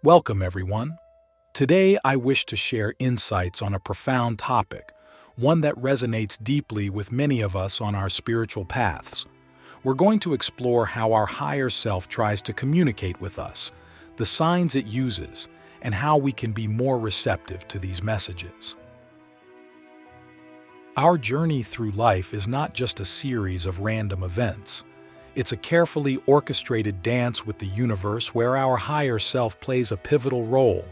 Welcome, everyone. Today, I wish to share insights on a profound topic, one that resonates deeply with many of us on our spiritual paths. We're going to explore how our higher self tries to communicate with us, the signs it uses, and how we can be more receptive to these messages. Our journey through life is not just a series of random events. It's a carefully orchestrated dance with the universe where our higher self plays a pivotal role.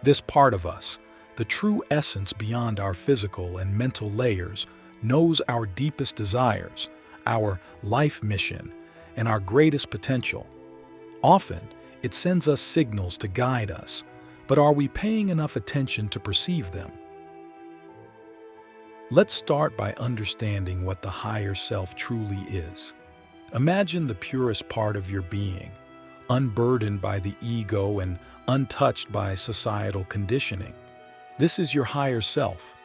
This part of us, the true essence beyond our physical and mental layers, knows our deepest desires, our life mission, and our greatest potential. Often, it sends us signals to guide us, but are we paying enough attention to perceive them? Let's start by understanding what the higher self truly is. Imagine the purest part of your being, unburdened by the ego and untouched by societal conditioning. This is your higher self.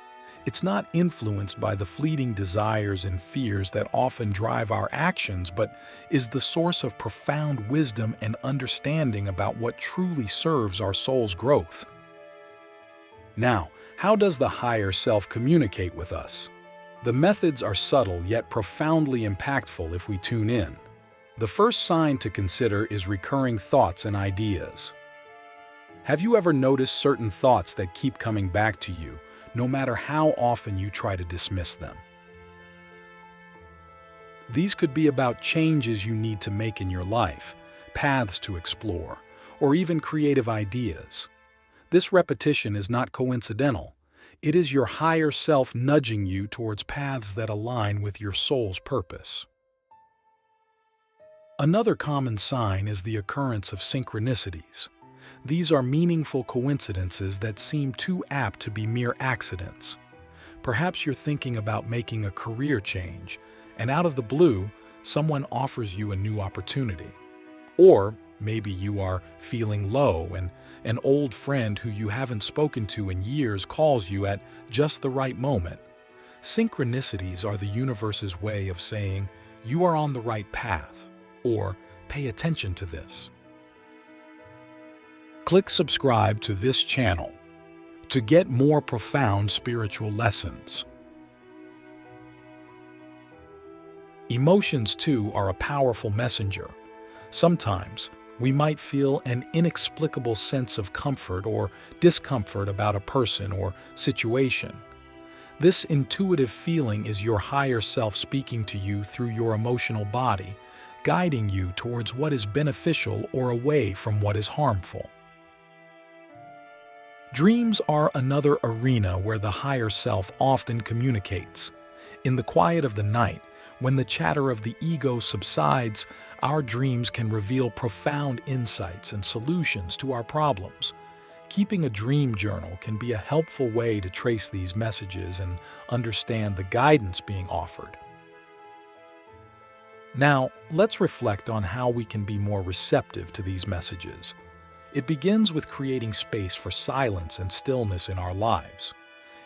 It's not influenced by the fleeting desires and fears that often drive our actions, but is the source of profound wisdom and understanding about what truly serves our soul's growth. Now, how does the higher self communicate with us? The methods are subtle yet profoundly impactful if we tune in. The first sign to consider is recurring thoughts and ideas. Have you ever noticed certain thoughts that keep coming back to you, no matter how often you try to dismiss them? These could be about changes you need to make in your life, paths to explore, or even creative ideas. This repetition is not coincidental. It is your higher self nudging you towards paths that align with your soul's purpose. Another common sign is the occurrence of synchronicities. These are meaningful coincidences that seem too apt to be mere accidents. Perhaps you're thinking about making a career change, and out of the blue, someone offers you a new opportunity. Or maybe you are feeling low and an old friend who you haven't spoken to in years calls you at just the right moment. Synchronicities are the universe's way of saying, you are on the right path, or pay attention to this. Click subscribe to this channel to get more profound spiritual lessons. Emotions, too, are a powerful messenger. Sometimes, we might feel an inexplicable sense of comfort or discomfort about a person or situation. This intuitive feeling is your higher self speaking to you through your emotional body, guiding you towards what is beneficial or away from what is harmful. Dreams are another arena where the higher self often communicates. In the quiet of the night, when the chatter of the ego subsides, our dreams can reveal profound insights and solutions to our problems. Keeping a dream journal can be a helpful way to trace these messages and understand the guidance being offered. Now, let's reflect on how we can be more receptive to these messages. It begins with creating space for silence and stillness in our lives.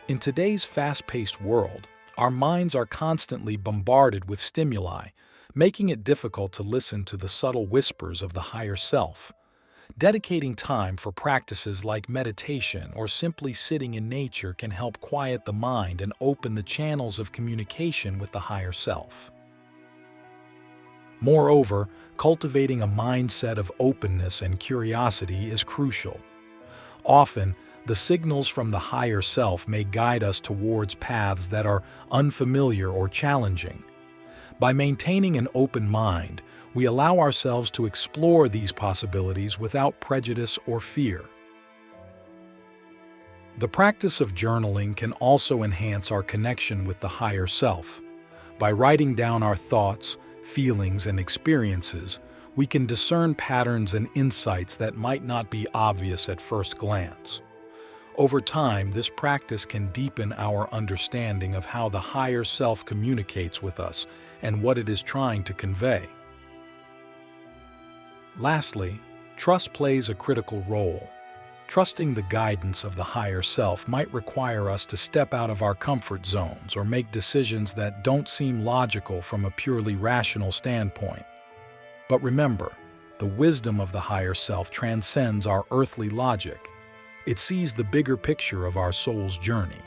In today's fast-paced world, our minds are constantly bombarded with stimuli, making it difficult to listen to the subtle whispers of the higher self. Dedicating time for practices like meditation or simply sitting in nature can help quiet the mind and open the channels of communication with the higher self. Moreover, cultivating a mindset of openness and curiosity is crucial. Often, the signals from the higher self may guide us towards paths that are unfamiliar or challenging. By maintaining an open mind, we allow ourselves to explore these possibilities without prejudice or fear. The practice of journaling can also enhance our connection with the higher self. By writing down our thoughts, feelings, and experiences, we can discern patterns and insights that might not be obvious at first glance. Over time, this practice can deepen our understanding of how the higher self communicates with us and what it is trying to convey. Lastly, trust plays a critical role. Trusting the guidance of the higher self might require us to step out of our comfort zones or make decisions that don't seem logical from a purely rational standpoint. But remember, the wisdom of the higher self transcends our earthly logic. It sees the bigger picture of our soul's journey.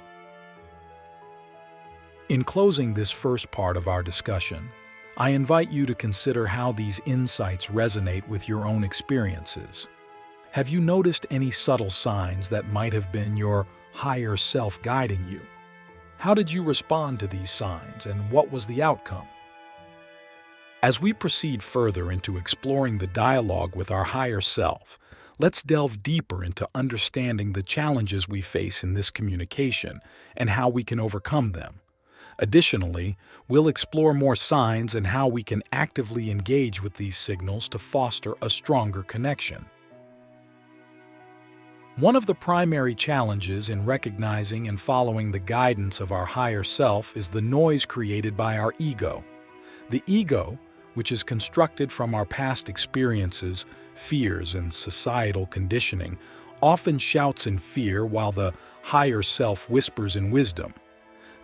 In closing this first part of our discussion, I invite you to consider how these insights resonate with your own experiences. Have you noticed any subtle signs that might have been your higher self guiding you? How did you respond to these signs, and what was the outcome? As we proceed further into exploring the dialogue with our higher self, let's delve deeper into understanding the challenges we face in this communication and how we can overcome them. Additionally, we'll explore more signs and how we can actively engage with these signals to foster a stronger connection. One of the primary challenges in recognizing and following the guidance of our higher self is the noise created by our ego. The ego, which is constructed from our past experiences, fears, and societal conditioning, often shouts in fear while the higher self whispers in wisdom.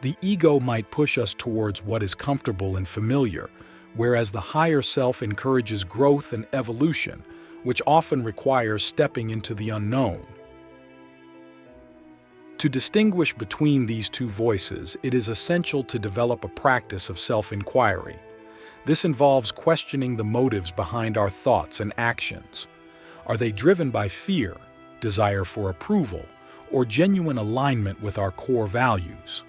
The ego might push us towards what is comfortable and familiar, whereas the higher self encourages growth and evolution, which often requires stepping into the unknown. To distinguish between these two voices, it is essential to develop a practice of self-inquiry. This involves questioning the motives behind our thoughts and actions. Are they driven by fear, desire for approval, or genuine alignment with our core values?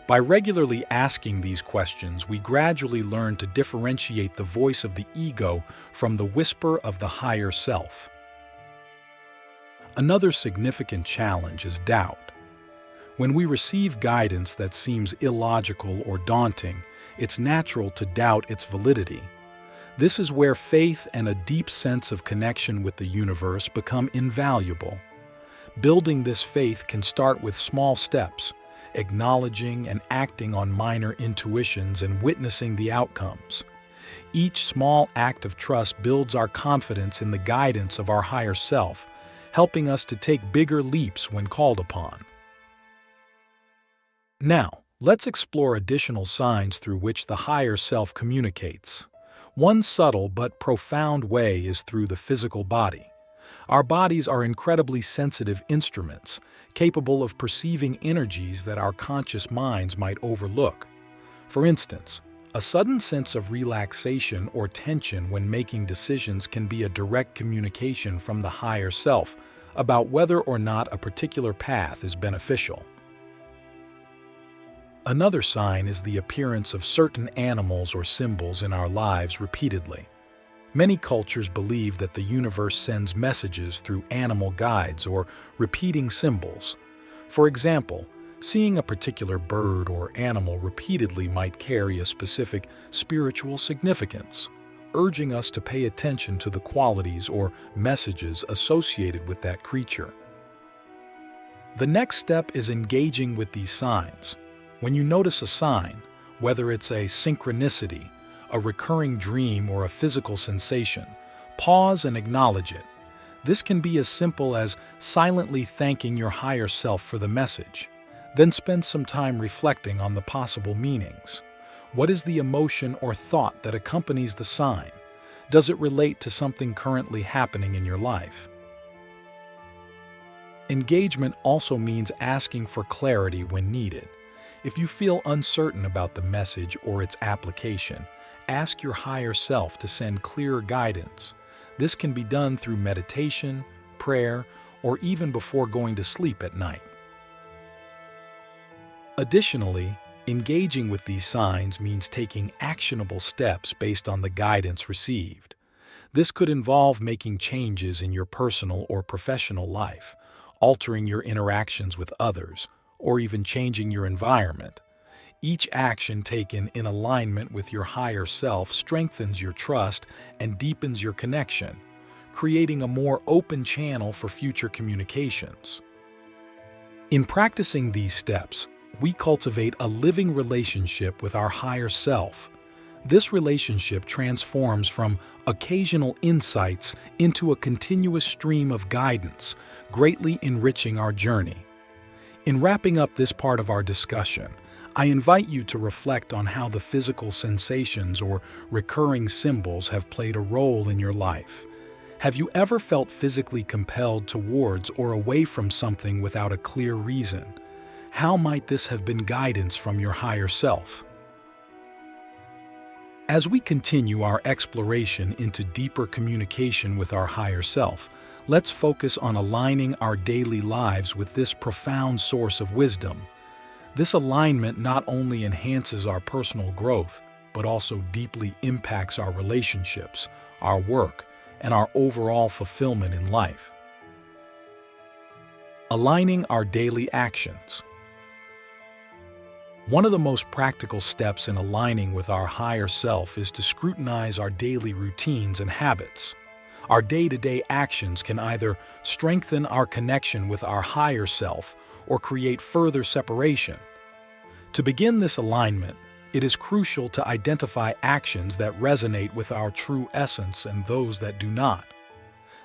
By regularly asking these questions, we gradually learn to differentiate the voice of the ego from the whisper of the higher self. Another significant challenge is doubt. When we receive guidance that seems illogical or daunting, it's natural to doubt its validity. This is where faith and a deep sense of connection with the universe become invaluable. Building this faith can start with small steps, acknowledging and acting on minor intuitions and witnessing the outcomes. Each small act of trust builds our confidence in the guidance of our higher self, helping us to take bigger leaps when called upon. Now, let's explore additional signs through which the higher self communicates. One subtle but profound way is through the physical body. Our bodies are incredibly sensitive instruments, capable of perceiving energies that our conscious minds might overlook. For instance, a sudden sense of relaxation or tension when making decisions can be a direct communication from the higher self about whether or not a particular path is beneficial. Another sign is the appearance of certain animals or symbols in our lives repeatedly. Many cultures believe that the universe sends messages through animal guides or repeating symbols. For example, seeing a particular bird or animal repeatedly might carry a specific spiritual significance, urging us to pay attention to the qualities or messages associated with that creature. The next step is engaging with these signs. When you notice a sign, whether it's a synchronicity, a recurring dream, or a physical sensation, pause and acknowledge it. This can be as simple as silently thanking your higher self for the message. Then spend some time reflecting on the possible meanings. What is the emotion or thought that accompanies the sign? Does it relate to something currently happening in your life? Engagement also means asking for clarity when needed. If you feel uncertain about the message or its application, ask your higher self to send clearer guidance. This can be done through meditation, prayer, or even before going to sleep at night. Additionally, engaging with these signs means taking actionable steps based on the guidance received. This could involve making changes in your personal or professional life, altering your interactions with others, or even changing your environment. Each action taken in alignment with your higher self strengthens your trust and deepens your connection, creating a more open channel for future communications. In practicing these steps, we cultivate a living relationship with our higher self. This relationship transforms from occasional insights into a continuous stream of guidance, greatly enriching our journey. In wrapping up this part of our discussion, I invite you to reflect on how the physical sensations or recurring symbols have played a role in your life. Have you ever felt physically compelled towards or away from something without a clear reason? How might this have been guidance from your higher self? As we continue our exploration into deeper communication with our higher self, let's focus on aligning our daily lives with this profound source of wisdom. This alignment not only enhances our personal growth, but also deeply impacts our relationships, our work, and our overall fulfillment in life. Aligning our daily actions. One of the most practical steps in aligning with our higher self is to scrutinize our daily routines and habits. Our day-to-day actions can either strengthen our connection with our higher self or create further separation. To begin this alignment, it is crucial to identify actions that resonate with our true essence and those that do not.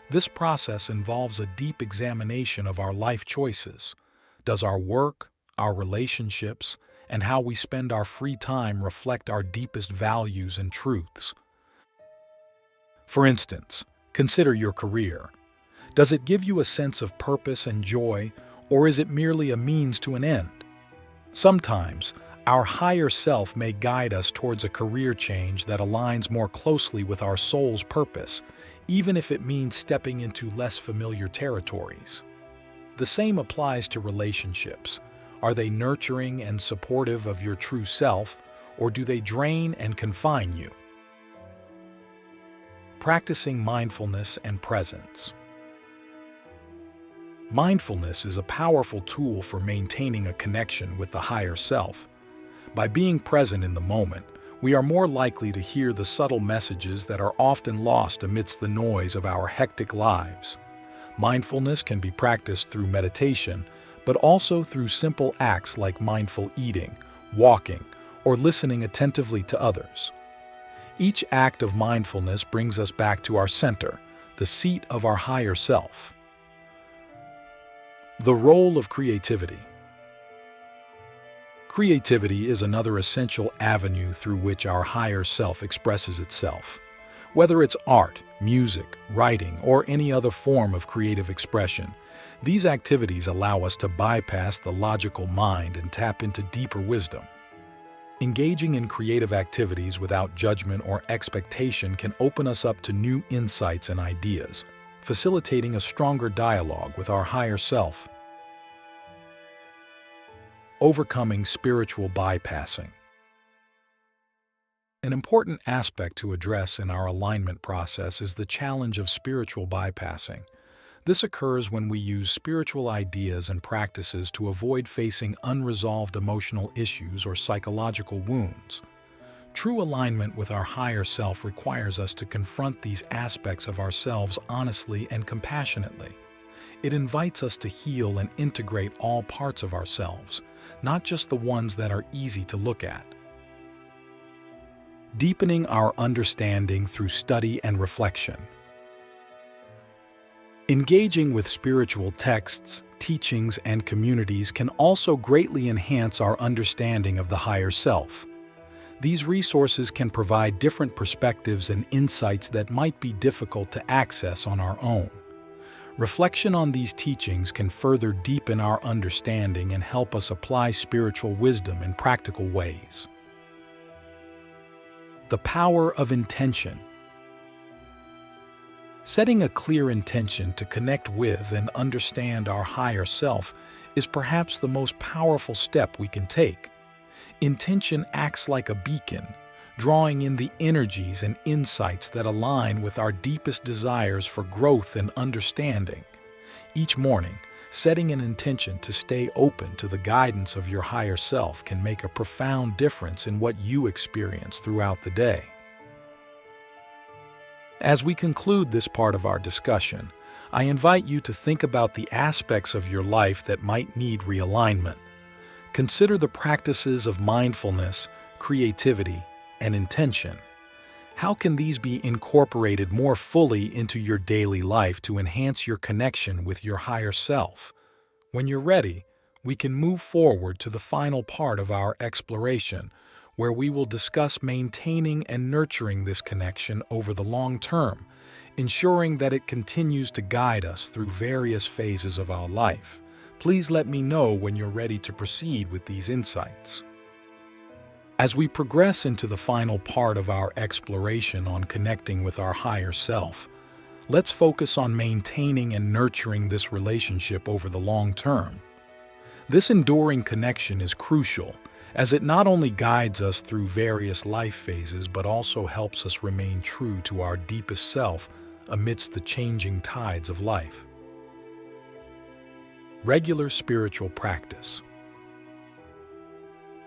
This process involves a deep examination of our life choices. Does our work, our relationships, and how we spend our free time reflect our deepest values and truths? For instance, consider your career. Does it give you a sense of purpose and joy, or is it merely a means to an end? Sometimes, our higher self may guide us towards a career change that aligns more closely with our soul's purpose, even if it means stepping into less familiar territories. The same applies to relationships. Are they nurturing and supportive of your true self, or do they drain and confine you? Practicing mindfulness and presence. Mindfulness is a powerful tool for maintaining a connection with the higher self. By being present in the moment, we are more likely to hear the subtle messages that are often lost amidst the noise of our hectic lives. Mindfulness can be practiced through meditation, but also through simple acts like mindful eating, walking, or listening attentively to others. Each act of mindfulness brings us back to our center, the seat of our higher self. The role of creativity. Creativity is another essential avenue through which our higher self expresses itself. Whether it's art, music, writing, or any other form of creative expression, these activities allow us to bypass the logical mind and tap into deeper wisdom. Engaging in creative activities without judgment or expectation can open us up to new insights and ideas, facilitating a stronger dialogue with our higher self. Overcoming spiritual bypassing. An important aspect to address in our alignment process is the challenge of spiritual bypassing. This occurs when we use spiritual ideas and practices to avoid facing unresolved emotional issues or psychological wounds. True alignment with our higher self requires us to confront these aspects of ourselves honestly and compassionately. It invites us to heal and integrate all parts of ourselves, not just the ones that are easy to look at. Deepening our understanding through study and reflection. Engaging with spiritual texts, teachings, and communities can also greatly enhance our understanding of the higher self. These resources can provide different perspectives and insights that might be difficult to access on our own. Reflection on these teachings can further deepen our understanding and help us apply spiritual wisdom in practical ways. The power of intention. Setting a clear intention to connect with and understand our higher self is perhaps the most powerful step we can take. Intention acts like a beacon, drawing in the energies and insights that align with our deepest desires for growth and understanding. Each morning, setting an intention to stay open to the guidance of your higher self can make a profound difference in what you experience throughout the day. As we conclude this part of our discussion, I invite you to think about the aspects of your life that might need realignment. Consider the practices of mindfulness, creativity, and intention. How can these be incorporated more fully into your daily life to enhance your connection with your higher self? When you're ready, we can move forward to the final part of our exploration, where we will discuss maintaining and nurturing this connection over the long term. ensuring that it continues to guide us through various phases of our life. Please let me know when you're ready to proceed with these insights. As we progress into the final part of our exploration on connecting with our higher self, let's focus on maintaining and nurturing this relationship over the long term. This enduring connection is crucial, as it not only guides us through various life phases but also helps us remain true to our deepest self amidst the changing tides of life. Regular spiritual practice.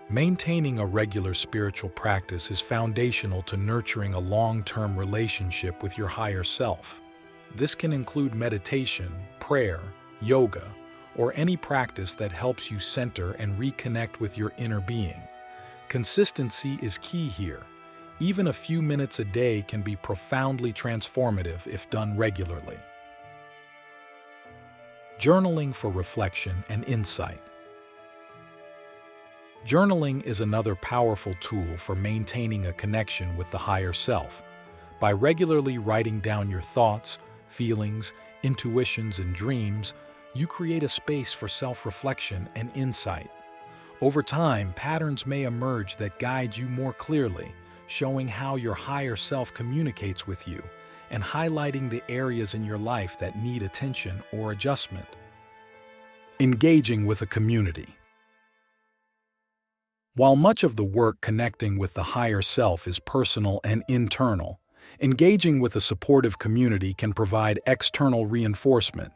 Maintaining a regular spiritual practice is foundational to nurturing a long-term relationship with your higher self. This can include meditation, prayer, yoga, or any practice that helps you center and reconnect with your inner being. Consistency is key here. Even a few minutes a day can be profoundly transformative if done regularly. Journaling for reflection and insight. Journaling is another powerful tool for maintaining a connection with the higher self. By regularly writing down your thoughts, feelings, intuitions, and dreams, you create a space for self-reflection and insight. Over time, patterns may emerge that guide you more clearly, showing how your higher self communicates with you and highlighting the areas in your life that need attention or adjustment. Engaging with a community. While much of the work connecting with the higher self is personal and internal, engaging with a supportive community can provide external reinforcement.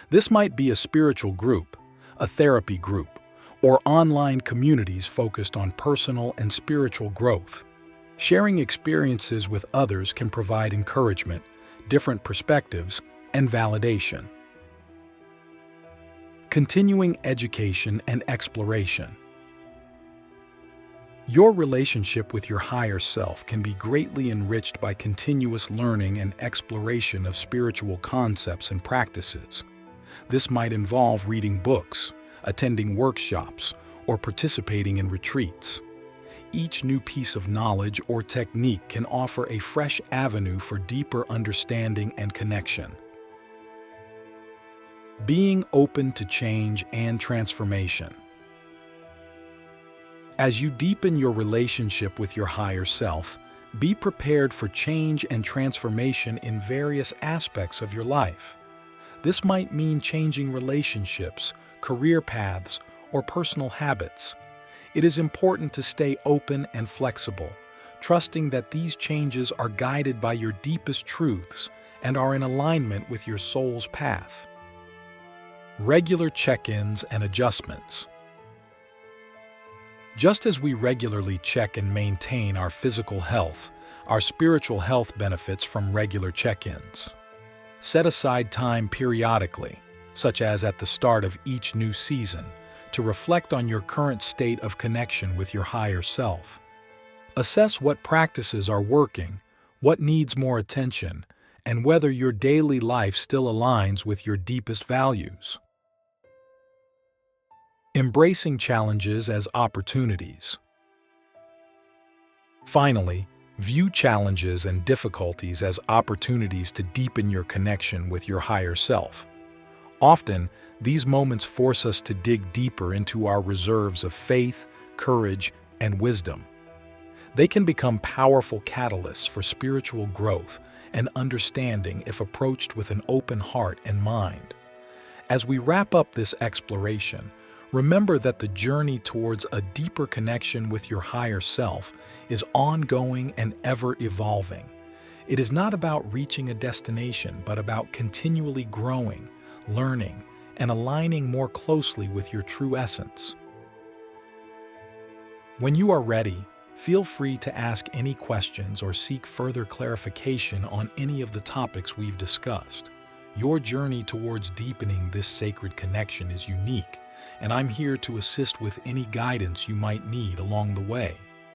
This might be a spiritual group, a therapy group, or online communities focused on personal and spiritual growth. Sharing experiences with others can provide encouragement, different perspectives, and validation. Continuing education and exploration. Your relationship with your higher self can be greatly enriched by continuous learning and exploration of spiritual concepts and practices. This might involve reading books, attending workshops, or participating in retreats. Each new piece of knowledge or technique can offer a fresh avenue for deeper understanding and connection. Being open to change and transformation. As you deepen your relationship with your higher self, be prepared for change and transformation in various aspects of your life. This might mean changing relationships, career paths, or personal habits. It is important to stay open and flexible, trusting that these changes are guided by your deepest truths and are in alignment with your soul's path. Regular check-ins and adjustments. Just as we regularly check and maintain our physical health, our spiritual health benefits from regular check-ins. Set aside time periodically, such as at the start of each new season, to reflect on your current state of connection with your higher self. Assess what practices are working, what needs more attention, and whether your daily life still aligns with your deepest values. Embracing challenges as opportunities. Finally, view challenges and difficulties as opportunities to deepen your connection with your higher self. Often, these moments force us to dig deeper into our reserves of faith, courage, and wisdom. They can become powerful catalysts for spiritual growth and understanding if approached with an open heart and mind. As we wrap up this exploration, remember that the journey towards a deeper connection with your higher self is ongoing and ever-evolving. It is not about reaching a destination, but about continually growing, learning, and aligning more closely with your true essence. When you are ready, feel free to ask any questions or seek further clarification on any of the topics we've discussed. Your journey towards deepening this sacred connection is unique, and I'm here to assist with any guidance you might need along the way.